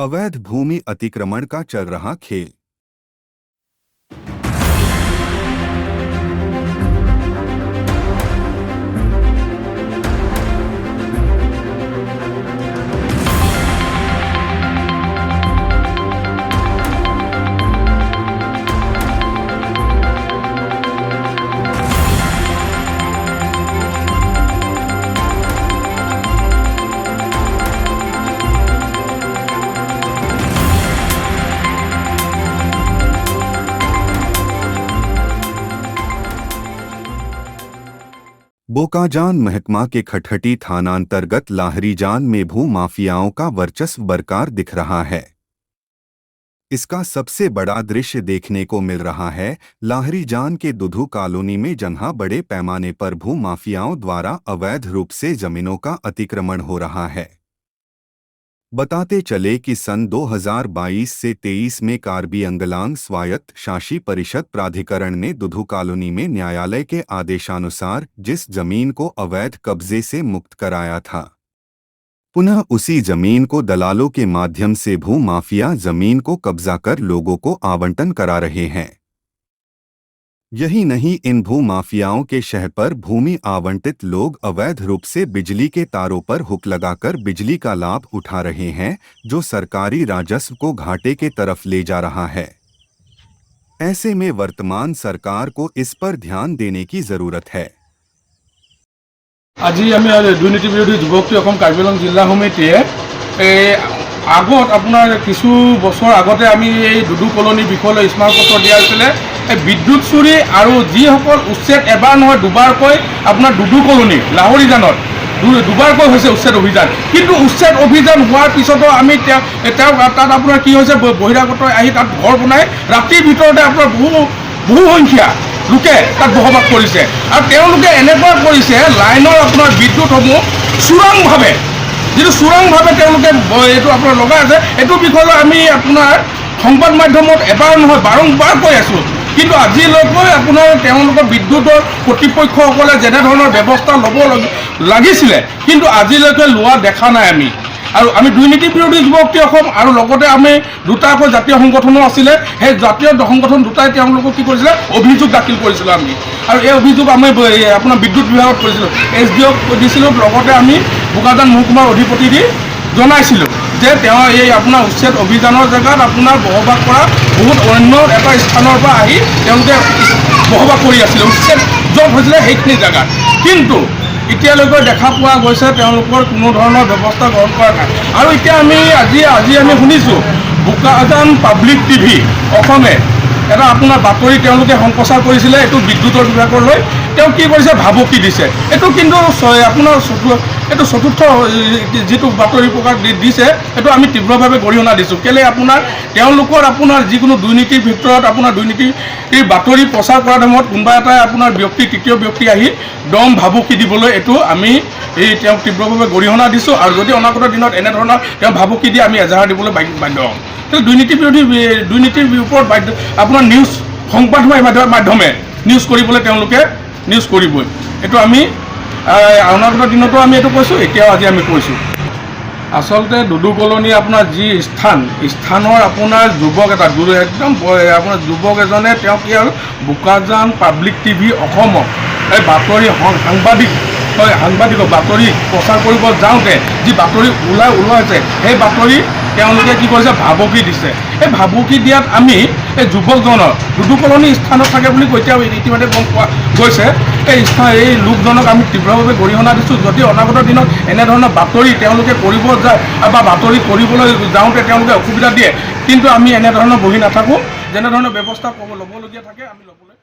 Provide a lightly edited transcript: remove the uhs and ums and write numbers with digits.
अवैध भूमि अतिक्रमण का चल रहा खेल। बोकाजान महकमा के खटखटी थानांतर्गत लाहरीजान में भू माफियाओं का वर्चस्व बरकरार दिख रहा है। इसका सबसे बड़ा दृश्य देखने को मिल रहा है लाहरीजान के दुधू कॉलोनी में, जहां बड़े पैमाने पर भू माफियाओं द्वारा अवैध रूप से जमीनों का अतिक्रमण हो रहा है। बताते चले कि सन 2022 से 23 में कार्बी अंगलांग स्वायत्त शासी परिषद प्राधिकरण ने दुधू कॉलोनी में न्यायालय के आदेशानुसार जिस जमीन को अवैध कब्जे से मुक्त कराया था, पुनः उसी जमीन को दलालों के माध्यम से भू माफिया जमीन को कब्जा कर लोगों को आवंटन करा रहे हैं। यही नहीं, इन भू माफियाओं के शहर पर भूमि आवंटित लोग अवैध रूप से बिजली के तारों पर हुक लगाकर बिजली का लाभ उठा रहे हैं, जो सरकारी राजस्व को घाटे के तरफ ले जा रहा है। ऐसे में वर्तमान सरकार को इस पर ध्यान देने की जरूरत है। আজি আমি দুর্নীতি বিরোধী যুবশক্তি কাৰ্বি আংলং জিলা সমিতিয়ে আগত আপোনাৰ কিছু বছৰ আগতে আমি এই দুদু কলনী বিষয়লৈ স্মাৰকপত্ৰ দিয়া হৈছিলে। বিদ্যুৎ চুৰি আৰু যিসকল উচ্ছেদ এবাৰ নহয় দুবাৰকৈ আপোনাৰ দুদু কলনী লাহৰীজানত দুবাৰকৈ হৈছে উচ্ছেদ অভিযান, কিন্তু উচ্ছেদ অভিযান হোৱাৰ পিছতো আমি তাত আপোনাৰ কি হৈছে, বহিৰাগত আহি তাত ঘৰ বনাই ৰাতিৰ ভিতৰতে আপোনাৰ বহু সংখ্যা লোকে তাত বসবাস কৰিছে। আৰু তেওঁলোকে এনেকুৱা কৰিছে, লাইনৰ আপোনাৰ বিদ্যুৎসমূহ চোৰাংভাৱে তেওঁলোকে এইটো আপোনাৰ লগাই আছে। এইটো বিষয়লৈ আমি আপোনাৰ সংবাদ মাধ্যমত এবাৰ নহয় বাৰম্বাৰ কৈ আছোঁ, কিন্তু আজিলৈকে আপোনাৰ তেওঁলোকৰ বিদ্যুতৰ কৰ্তৃপক্ষসকলে যেনেধৰণৰ ব্যৱস্থা ল'ব লাগিছিলে, কিন্তু আজিলৈকে লোৱা দেখা নাই আমি। আৰু আমি দুৰ্নীতি বিৰোধী যুৱশক্তি অসম আৰু লগতে আমি দুটাকৈ জাতীয় সংগঠনো আছিলে, সেই জাতীয় সংগঠন দুটাই তেওঁলোকক কি কৰিছিলে, অভিযোগ দাখিল কৰিছিলোঁ আমি। আৰু এই অভিযোগ আমি আপোনাৰ বিদ্যুৎ বিভাগত কৰিছিলোঁ, SDOক দিছিলোঁ, লগতে আমি বোকাজান মহকুমাৰ অধিপতি দি জনাইছিলোঁ যে তেওঁ এই আপোনাৰ উচ্ছেদ অভিযানৰ জেগাত আপোনাৰ বসবাস কৰা বহুত অন্য এটা স্থানৰ পৰা আহি তেওঁলোকে বসবাস কৰি আছিলে, উচ্ছেদ য'ত হৈছিলে সেইখিনি জেগাত। কিন্তু এতিয়ালৈকে দেখা পোৱা গৈছে তেওঁলোকৰ কোনো ধৰণৰ ব্যৱস্থা গ্ৰহণ কৰা নাই। আৰু এতিয়া আমি আজি আমি শুনিছোঁ বোকাজান পাব্লিক টিভি অসমে এটা আপোনাৰ বাতৰি তেওঁলোকে সম্প্ৰচাৰ কৰিছিলে, এইটো বিদ্যুতৰ বিভাগলৈ তেওঁ কি কৰিছে, ভাবুকি দিছে। এইটো কিন্তু আপোনাৰ এইটো চতুৰ্থ যিটো বাতৰি প্ৰকাশ দিছে, এইটো আমি তীব্ৰভাৱে গৰিহণা দিছোঁ। কেলৈ তেওঁলোকৰ আপোনাৰ যিকোনো দুৰ্নীতিৰ ভিতৰত আপোনাৰ দুৰ্নীতিৰ বাতৰি প্ৰচাৰ কৰাৰ সময়ত কোনোবা এটাই আপোনাৰ তৃতীয় ব্যক্তি আহি দম ভাবুকি দিবলৈ, এইটো আমি তেওঁক তীব্ৰভাৱে গৰিহণা দিছোঁ। আৰু যদি অনাগত দিনত এনেধৰণৰ তেওঁ ভাবুকি দিয়ে আমি এজাহাৰ দিবলৈ বাধ্য হ'ম। দুৰ্নীতিৰ ওপৰত আপোনাৰ নিউজ সংবাদ মাধ্যমে নিউজ কৰিবলৈ তেওঁলোকে নিউজ কৰিবই। এইটো আমি অনাগত দিনতো আমি এইটো কৈছোঁ, এতিয়াও আজি আমি কৈছোঁ। আচলতে দুদু কলনী আপোনাৰ যি স্থানৰ আপোনাৰ যুৱক এটা একদম আপোনাৰ যুৱক এজনে তেওঁ কি হ'ল, বোকাজান পাব্লিক টিভি অসমক এই বাতৰি সাংবাদিকক বাতৰি প্ৰচাৰ কৰিব যাওঁতে যি বাতৰি ওলাইছে, সেই বাতৰি তেওঁলোকে কি কৰিছে, ভাবুকি দিছে। এই ভাবুকি দিয়াত আমি এই যুৱকজনৰ দুদু কলনী স্থানত থাকে বুলি এতিয়া ইতিমধ্যে গম পোৱা গৈছে। এই লোকজনক আমি তীব্ৰভাৱে গৰিহণা দিছোঁ। যদি অনাগত দিনত এনেধৰণৰ বাতৰি তেওঁলোকে কৰিব যায় বা বাতৰি কৰিবলৈ যাওঁতে তেওঁলোকে অসুবিধা দিয়ে, কিন্তু আমি এনেধৰণৰ বহি নাথাকোঁ। যেনেধৰণৰ ব্যৱস্থা ল'বলগীয়া থাকে আমি ল'বলৈ